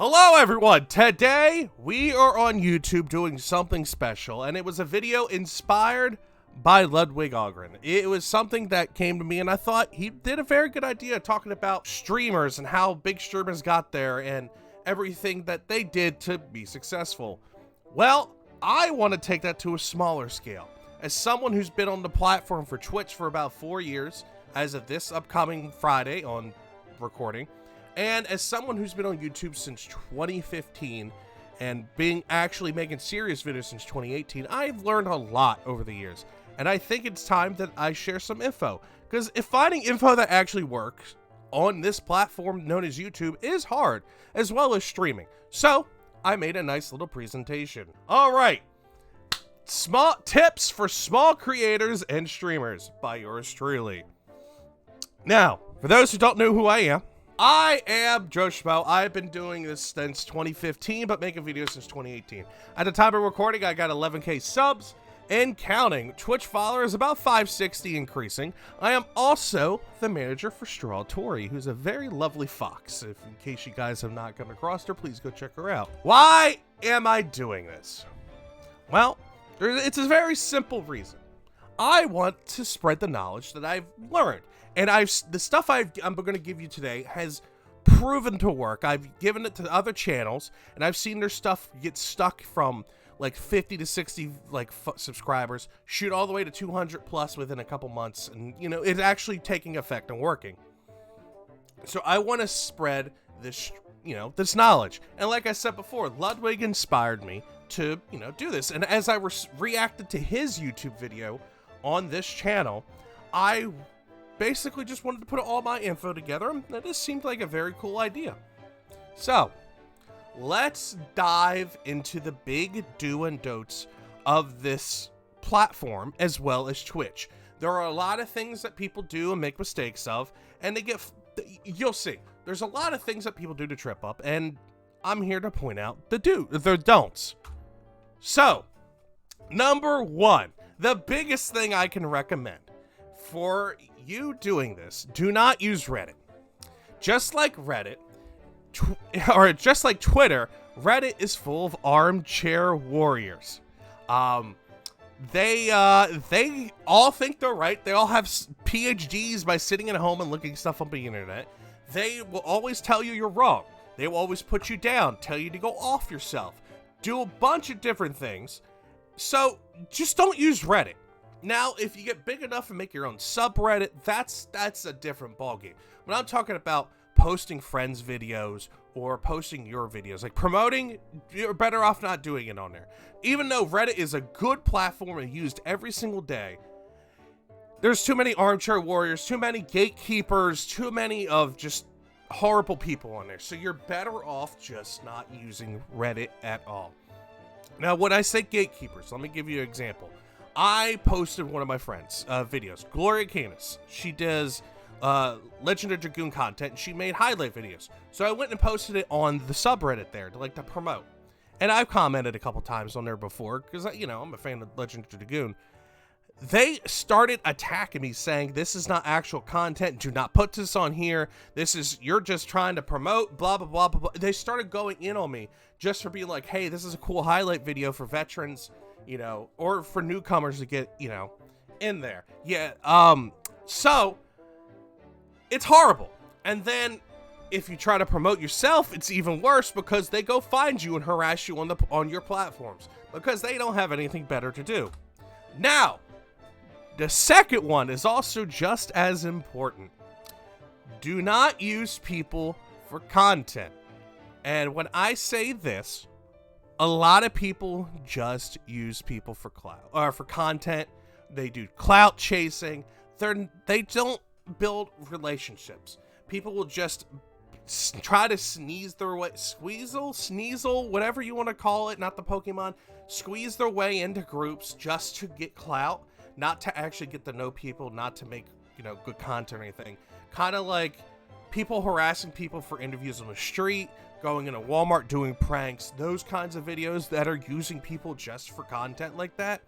Hello everyone, today we are on YouTube doing something special, and it was a video inspired by Ludwig Ogren. It was something that came to me and I thought he did a very good idea talking about streamers and how big streamers got there and everything that they did to be successful. Well, I want to take that to a smaller scale. As someone who's been on the platform for Twitch for about 4 years, as of this upcoming Friday on recording, and as someone who's been on YouTube since 2015 and actually making serious videos since 2018, I've learned a lot over the years. And I think it's time that I share some info. Because if finding info that actually works on this platform known as YouTube is hard, as well as streaming. So I made a nice little presentation. All right. Small tips for small creators and streamers by yours truly. Now, for those who don't know who I am Schmmo. I've been doing this since 2015, but making videos since 2018. At the time of recording, I got 11K subs and counting. Twitch followers about 560 increasing. I am also the manager for Straw Tori, who's a very lovely fox. If in case you guys have not come across her, please go check her out. Why am I doing this? Well, it's a very simple reason. I want to spread the knowledge that I've learned. And the stuff I'm going to give you today has proven to work. I've given it to other channels, and I've seen their stuff get stuck from like 50 to 60 subscribers, shoot all the way to 200 plus within a couple months, and you know it's actually taking effect and working. So I want to spread this, this knowledge. And like I said before, Ludwig inspired me to, do this. And as I reacted to his YouTube video on this channel, I basically just wanted to put all my info together, and this seemed like a very cool idea. So, let's dive into the big do and don'ts of this platform as well as Twitch. There are a lot of things that people do and make mistakes of, and you'll see. There's a lot of things that people do to trip up, and I'm here to point out the don'ts. So, number one, the biggest thing I can recommend for you doing this, do not use Reddit. Just like Reddit, just like Twitter, Reddit is full of armchair warriors. They all think they're right. They all have PhDs by sitting at home and looking stuff up on the internet. They will always tell you you're wrong. They will always put you down, tell you to go off yourself, do a bunch of different things. So just don't use Reddit. Now, if you get big enough and make your own subreddit, that's a different ballgame. When I'm talking about posting friends' videos or posting your videos, like promoting, you're better off not doing it on there. Even though Reddit is a good platform and used every single day, there's too many armchair warriors, too many gatekeepers, too many of just horrible people on there. So you're better off just not using Reddit at all. Now, when I say gatekeepers, let me give you an example. I posted one of my friends' videos, Gloria Canis. She does Legend of Dragoon content, and she made highlight videos. So I went and posted it on the subreddit there to promote. And I've commented a couple times on there before because I'm a fan of Legend of Dragoon. They started attacking me, saying this is not actual content. Do not put this on here. You're just trying to promote. Blah blah blah blah blah. They started going in on me just for being like, hey, this is a cool highlight video for veterans. Or for newcomers to get, in there. Yeah, so, it's horrible. And then, if you try to promote yourself, it's even worse because they go find you and harass you on your platforms because they don't have anything better to do. Now, the second one is also just as important. Do not use people for content. And when I say this, a lot of people just use people for clout or for content. They do clout chasing. They don't build relationships. People will just try to sneeze their way, sneasel, whatever you want to call it, not the Pokemon, squeeze their way into groups just to get clout, not to actually get to know people, not to make, good content or anything. Kind of like people harassing people for interviews on the street, going into Walmart doing pranks, those kinds of videos that are using people just for content like that.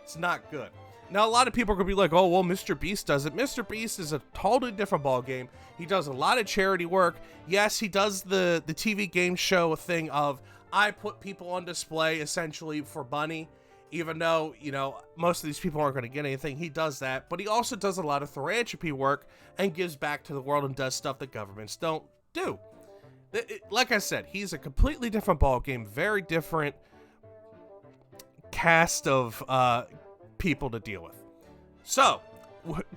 It's not good. Now, a lot of people are going to be like, oh, well, Mr. Beast does it. Mr. Beast is a totally different ball game. He does a lot of charity work. Yes, he does the TV game show thing of, I put people on display essentially for money, even though, you know, most of these people aren't going to get anything. He does that, but he also does a lot of philanthropy work and gives back to the world and does stuff that governments don't do. Like I said, he's a completely different ball game, very different cast of people to deal with. So,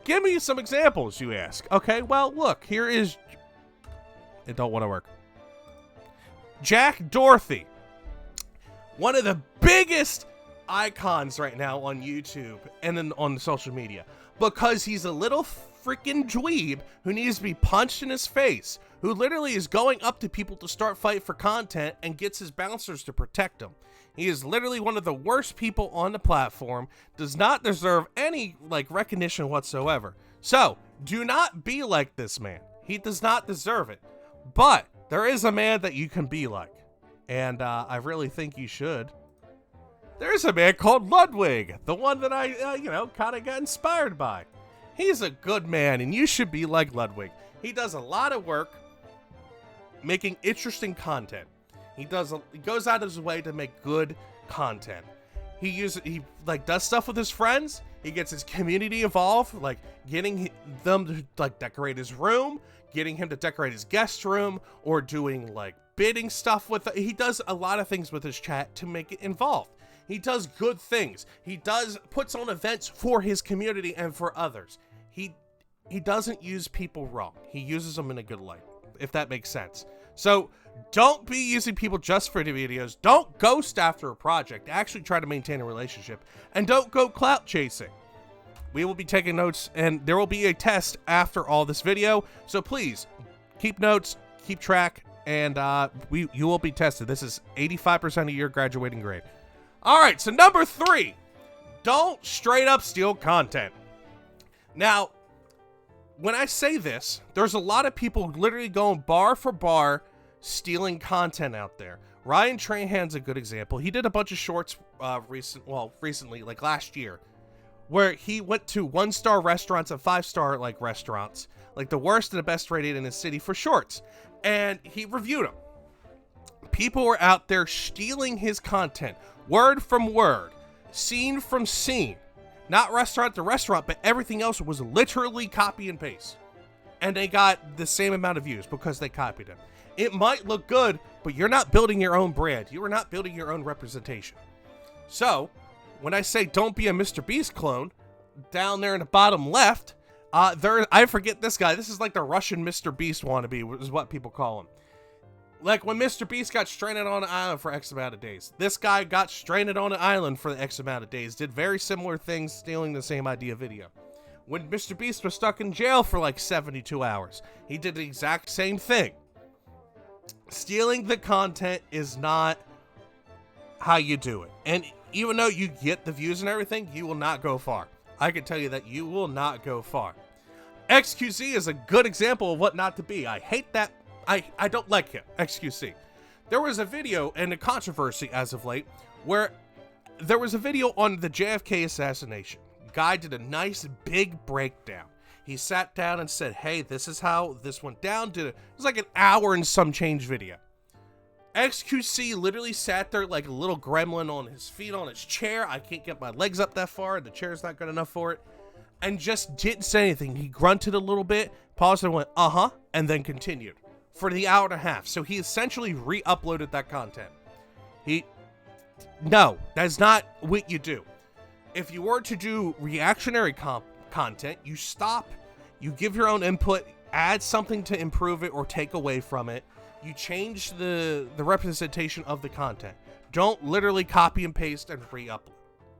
give me some examples, you ask. Okay, well, look, here is... It don't want to work. Jack Dorothy. One of the biggest icons right now on YouTube and then on social media. Because he's a little freaking dweeb who needs to be punched in his face. Who literally is going up to people to start fight for content and gets his bouncers to protect him. He is literally one of the worst people on the platform, does not deserve any, like, recognition whatsoever. So, do not be like this man. He does not deserve it. But, there is a man that you can be like. And, I really think you should. There's a man called Ludwig, the one that I, kind of got inspired by. He's a good man, and you should be like Ludwig. He does a lot of work making interesting content. He goes out of his way to make good content. He does stuff with his friends. He gets his community involved, like getting them to like decorate his room, getting him to decorate his guest room, or doing like bidding stuff with it. He does a lot of things with his chat to make it involved. He does good things. He puts on events for his community and for others. He doesn't use people wrong. He uses them in a good light, if that makes sense. So don't be using people just for the videos. Don't ghost after a project. Actually try to maintain a relationship. And don't go clout chasing. We will be taking notes, and there will be a test after all this video. So please, keep notes, keep track, and you will be tested. This is 85% of your graduating grade. All right, so number 3. Don't straight up steal content. Now, when I say this, there's a lot of people literally going bar for bar stealing content out there. Ryan Trahan's a good example. He did a bunch of shorts recently, like last year, where he went to 1-star restaurants and 5-star like restaurants, like the worst and the best rated in the city for shorts, and he reviewed them. People were out there stealing his content, word from word, scene from scene. Not restaurant to restaurant, but everything else was literally copy and paste. And they got the same amount of views because they copied him. It might look good, but you're not building your own brand. You are not building your own representation. So, when I say don't be a Mr. Beast clone, down there in the bottom left, I forget this guy. This is like the Russian Mr. Beast wannabe, is what people call him. Like when Mr. Beast got stranded on an island for X amount of days. This guy got stranded on an island for the X amount of days. Did very similar things, stealing the same idea video. When Mr. Beast was stuck in jail for like 72 hours, he did the exact same thing. Stealing the content is not how you do it. And even though you get the views and everything, you will not go far. I can tell you that you will not go far. XQC is a good example of what not to be. I hate that. I don't like him, XQC. There was a video and a controversy as of late where there was a video on the JFK assassination. Guy did a nice big breakdown. He sat down and said, hey, this is how this went down. It was like an hour and some change video. XQC literally sat there like a little gremlin on his feet on his chair. I can't get my legs up that far. The chair's not good enough for it. And just didn't say anything. He grunted a little bit, paused and went, uh-huh, and then continued for the hour and a half. So he essentially re-uploaded that content. No, that's not what you do. If you were to do reactionary content, you stop, you give your own input, add something to improve it or take away from it. You change the representation of the content. Don't literally copy and paste and re-upload.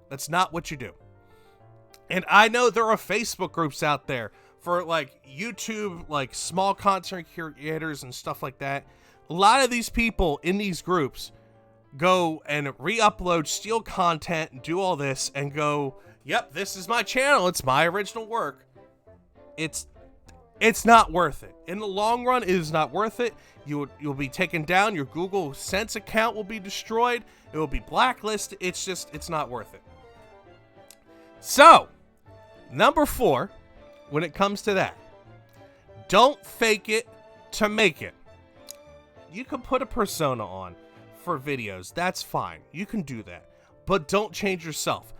That's not what you do. And I know there are Facebook groups out there for like YouTube, like small content creators and stuff like that. A lot of these people in these groups go and re-upload, steal content, do all this and go, yep, this is my channel. It's my original work. It's not worth it. In the long run, it is not worth it. You'll be taken down. Your Google Sense account will be destroyed. It will be blacklisted. It's not worth it. So, Number 4, when it comes to that, don't fake it to make it. You can put a persona on for videos. That's fine. You can do that. But don't change yourself.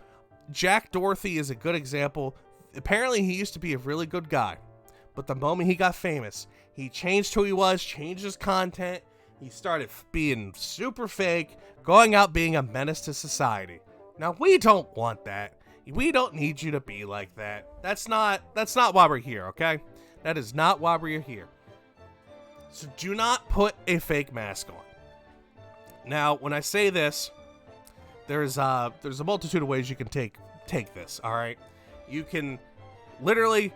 Jack Dorothy is a good example. Apparently, he used to be a really good guy. But the moment he got famous, he changed who he was, changed his content. He started being super fake, going out being a menace to society. Now, we don't want that. We don't need you to be like that. That's not why we're here, okay? That is not why we're here. So do not put a fake mask on. Now, when I say this, there's a multitude of ways you can take this, all right? You can literally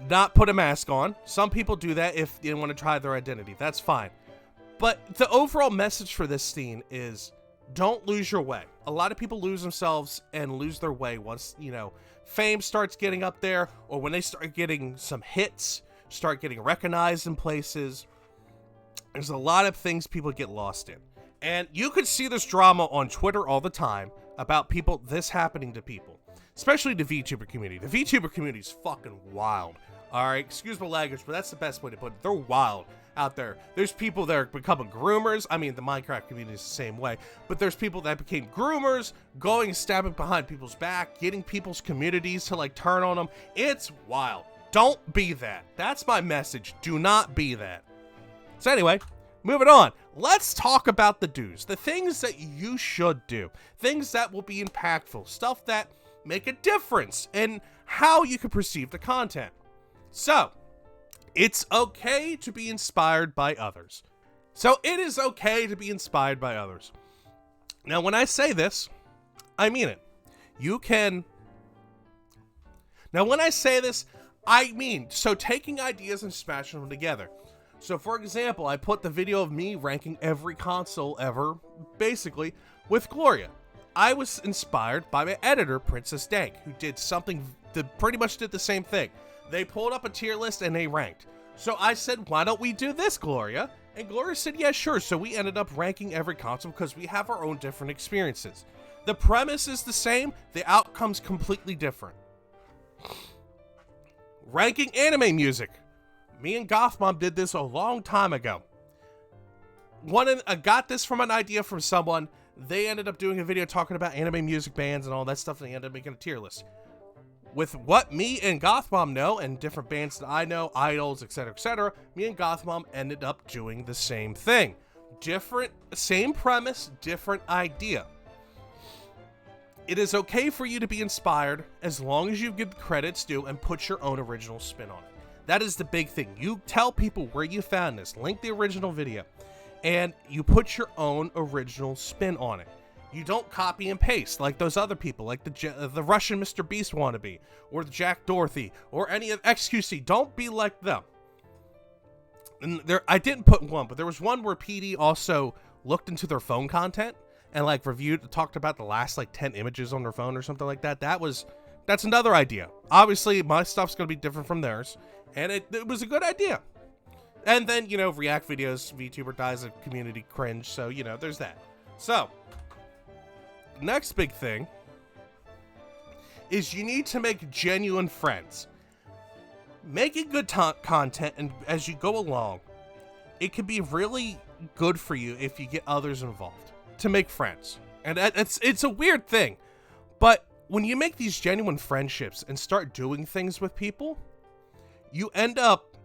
not put a mask on. Some people do that if they want to try their identity. That's fine. But the overall message for this scene is don't lose your way. A lot of people lose themselves and lose their way once, fame starts getting up there, or when they start getting some hits, start getting recognized in places. There's a lot of things people get lost in. And you could see this drama on Twitter all the time about this happening to people, especially the VTuber community. The VTuber community is fucking wild. All right, excuse my language, but that's the best way to put it. They're wild out there. There's people that are becoming groomers. I mean, the Minecraft community is the same way, but there's people that became groomers, going stabbing behind people's back, getting people's communities to turn on them. It's wild. Don't be that. That's my message. Do not be that. So anyway, moving on. Let's talk about the do's, the things that you should do, things that will be impactful, stuff that make a difference in how you can perceive the content. So, it's okay to be inspired by others. So it is okay to be inspired by others. Now, when I say this, I mean it. Now, when I say this, I mean, so taking ideas and smashing them together. So, for example, I put the video of me ranking every console ever, basically, with Gloria. I was inspired by my editor, Princess Dank, who did something that pretty much did the same thing. They pulled up a tier list and they ranked. So I said, why don't we do this, Gloria? And Gloria said, yeah, sure. So we ended up ranking every console because we have our own different experiences. The premise is the same. The outcome's completely different. Ranking anime music. Me and Gothmom did this a long time ago. I got this from an idea from someone. They ended up doing a video talking about anime music bands and all that stuff, and they ended up making a tier list. With what me and Gothmom know, and different bands that I know, idols, etc., me and Gothmom ended up doing the same thing. Same premise, different idea. It is okay for you to be inspired as long as you give credits due and put your own original spin on it. That is the big thing. You tell people where you found this, link the original video, and you put your own original spin on it. You don't copy and paste like those other people, like the Russian Mr. Beast wannabe, or the Jack Dorothy, or any of XQC. Don't be like them. And I didn't put one, but there was one where PD also looked into their phone content and talked about the last 10 images on their phone or something like that. That's another idea. Obviously, my stuff's gonna be different from theirs, and it was a good idea. And then, React videos, VTuber dies of community cringe, so, there's that. So, next big thing is you need to make genuine friends. Making good content, and as you go along, it can be really good for you if you get others involved to make friends. And it's a weird thing, but when you make these genuine friendships and start doing things with people, you end up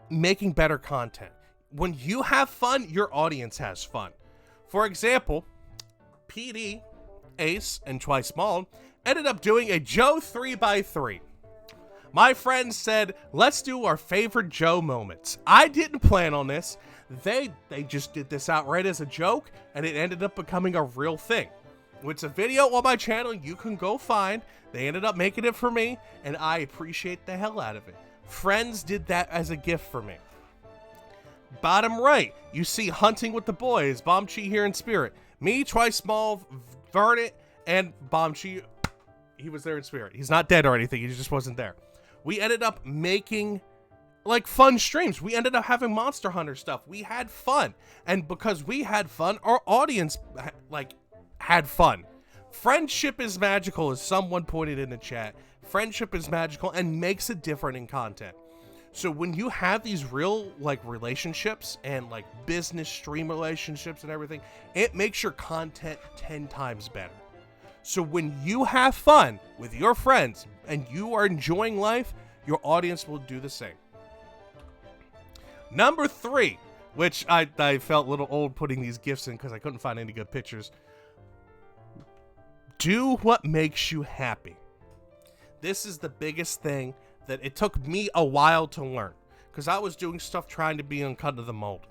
making better content. When you have fun, your audience has fun. For example, PD, Ace, and Twice Small ended up doing a Joe 3x3. My friends said, let's do our favorite Joe moments. I didn't plan on this. They just did this outright as a joke, and it ended up becoming a real thing. It's a video on my channel you can go find. They ended up making it for me, and I appreciate the hell out of it. Friends did that as a gift for me. Bottom right, you see Hunting with the Boys, Bombchi here in spirit. Me, Twice Small, Vernet, and Bombchi. He was there in spirit. He's not dead or anything. He just wasn't there. We ended up making fun streams. We ended up having Monster Hunter stuff. We had fun. And because we had fun, our audience had fun. Friendship is magical, as someone pointed in the chat. Friendship is magical and makes it different in content. So when you have these real like relationships and like business stream relationships and everything, it makes your content 10 times better. So when you have fun with your friends and you are enjoying life, your audience will do the same. Number 3, which I felt a little old putting these GIFs in because I couldn't find any good pictures. Do what makes you happy. This is the biggest thing that it took me a while to learn, because I was doing stuff trying to be uncut of the mold.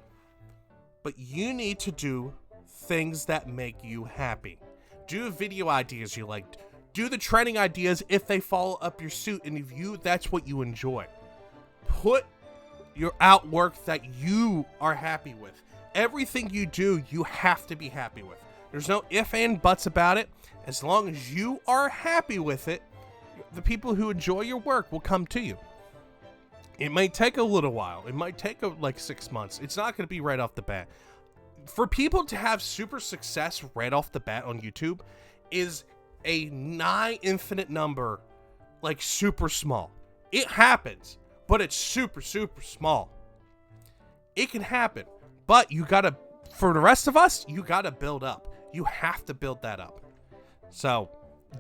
But you need to do things that make you happy. Do video ideas you like. Do the trending ideas if they follow up your suit, and if that's what you enjoy. Put your out work that you are happy with. Everything you do, you have to be happy with. There's no ifs and buts about it. As long as you are happy with it, the people who enjoy your work will come to you. It might take a little while. It might take like 6 months. It's not going to be right off the bat. For people to have super success right off the bat on YouTube is a nigh infinite number, like super small. It happens, but it's super, super small. It can happen, but you gotta, for the rest of us, you gotta build up. You have to build that up. So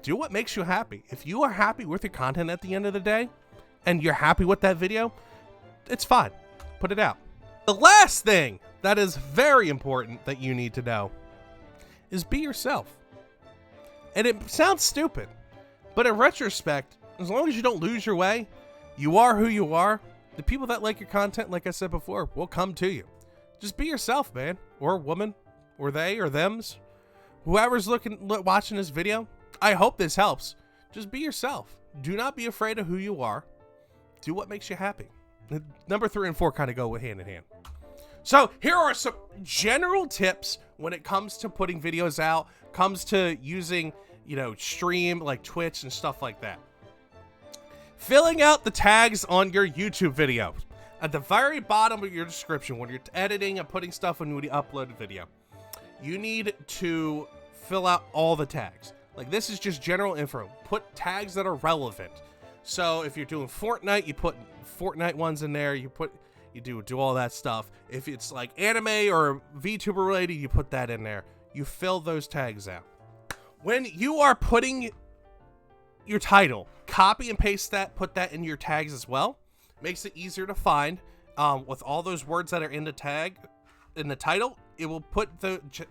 do what makes you happy. If you are happy with your content at the end of the day, and you're happy with that video, it's fine. Put it out. The last thing that is very important that you need to know is be yourself. And it sounds stupid, but in retrospect, as long as you don't lose your way, you are who you are. The people that like your content, like I said before, will come to you. Just be yourself, man, or woman, or they, or thems. Whoever's watching this video, I hope this helps. Just be yourself. Do not be afraid of who you are. Do what makes you happy. Number 3 and 4 kind of go hand in hand. So here are some general tips when it comes to putting videos out, comes to using, stream like Twitch and stuff like that. Filling out the tags on your YouTube videos. At the very bottom of your description, when you're editing and putting stuff when you upload a video, you need to fill out all the tags. Like, this is just general info. Put tags that are relevant. So if you're doing Fortnite, you put Fortnite ones in there. You do all that stuff. If it's like anime or VTuber related, you put that in there. You fill those tags out. When you are putting your title, copy and paste that, put that in your tags as well. Makes it easier to find. With all those words that are in the tag, in the title, it will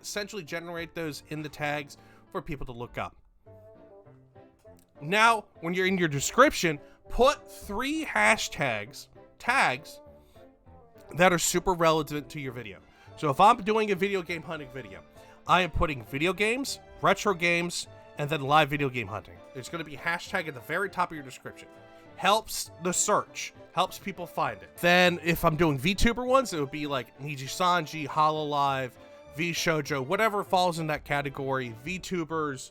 essentially generate those in the tags for people to look up. Now, when you're in your description, put 3 tags that are super relevant to your video. So if I'm doing a video game hunting video, I am putting video games, retro games, and then live video game hunting. There's going to be a hashtag at the very top of your description. Helps the search, helps people find it. Then if I'm doing VTuber ones, it would be like Niji Sanji, Hololive, VShojo, whatever falls in that category, VTubers,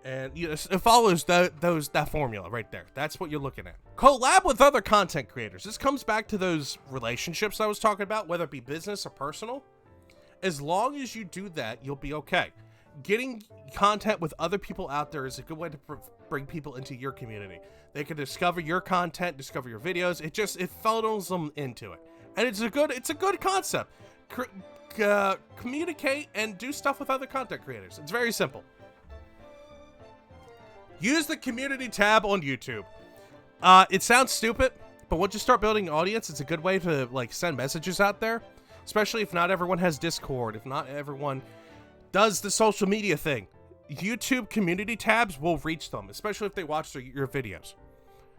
and it follows that formula right there. That's what you're looking at. Collab with other content creators. This comes back to those relationships I was talking about, whether it be business or personal. As long as you do that, you'll be okay. Getting content with other people out there is a good way to bring people into your community. They can discover your content, discover your videos. It funnels them into it, and it's a good concept. Communicate and do stuff with other content creators. It's very simple. Use the community tab on YouTube. It sounds stupid, but once you start building an audience, it's a good way to send messages out there, especially if not everyone has Discord, if not everyone does the social media thing. YouTube community tabs will reach them, especially if they watch your videos.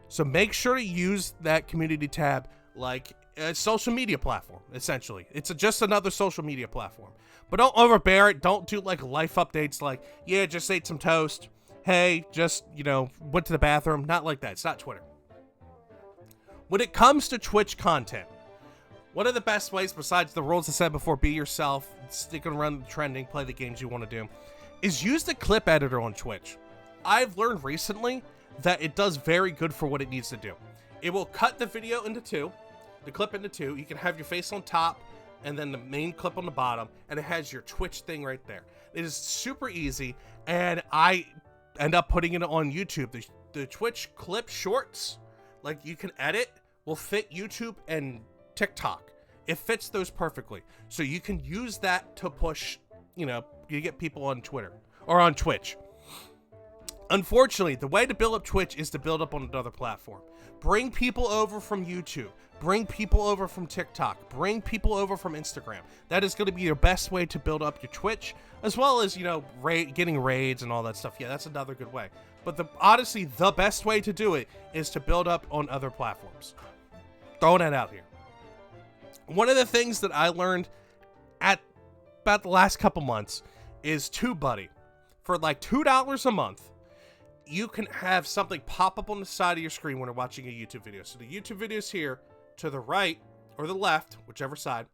So make sure to use that community tab like a social media platform, essentially. It's just another social media platform. But don't overbear it. Don't do life updates like, yeah, just ate some toast. Hey, just, went to the bathroom. Not like that. It's not Twitter. When it comes to Twitch content, one of the best ways, besides the rules I said before, be yourself, stick around the trending, play the games you want to do, is use the clip editor on Twitch. I've learned recently that it does very good for what it needs to do. It will cut the video into 2, the clip into 2. You can have your face on top and then the main clip on the bottom, and it has your Twitch thing right there. It is super easy, and I end up putting it on YouTube. The Twitch clip shorts, like you can edit, will fit YouTube and TikTok. It fits those perfectly. So you can use that to push, you get people on Twitter or on Twitch. Unfortunately, the way to build up Twitch is to build up on another platform. Bring people over from YouTube. Bring people over from TikTok. Bring people over from Instagram. That is going to be your best way to build up your Twitch, as well as, getting raids and all that stuff. Yeah, that's another good way. But honestly, the best way to do it is to build up on other platforms. Throwing that out here. One of the things that I learned at about the last couple months is TubeBuddy. For like $2 a month, you can have something pop up on the side of your screen when you're watching a YouTube video. So the YouTube video is here to the right or the left, whichever side.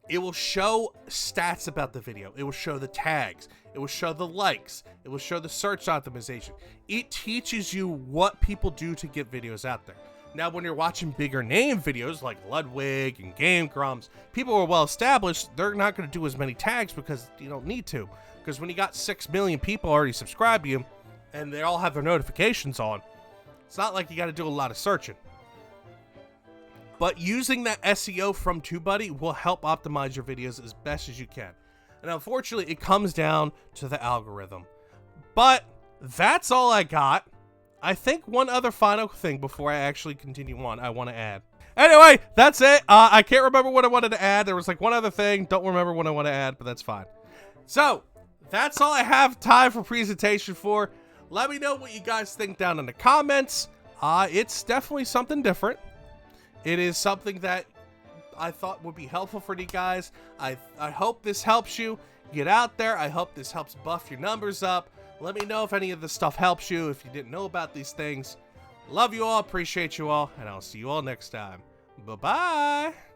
It will show stats about the video. It will show the tags. It will show the likes. It will show the search optimization. It teaches you what people do to get videos out there. Now, when you're watching bigger name videos like Ludwig and Game Grumps, people who are well established, they're not going to do as many tags because you don't need to. Because when you got 6 million people already subscribe to you, and they all have their notifications on, it's not like you got to do a lot of searching. But using that SEO from TubeBuddy will help optimize your videos as best as you can. And unfortunately, it comes down to the algorithm. But that's all I got. I think one other final thing before I actually continue on, I want to add. Anyway, that's it. I can't remember what I wanted to add. There was like one other thing. Don't remember what I want to add, but that's fine. So, that's all I have time for presentation for. Let me know what you guys think down in the comments. It's definitely something different. It is something that I thought would be helpful for you guys. I hope this helps you get out there. I hope this helps buff your numbers up. Let me know if any of this stuff helps you, if you didn't know about these things. Love you all, appreciate you all, and I'll see you all next time. Bye-bye.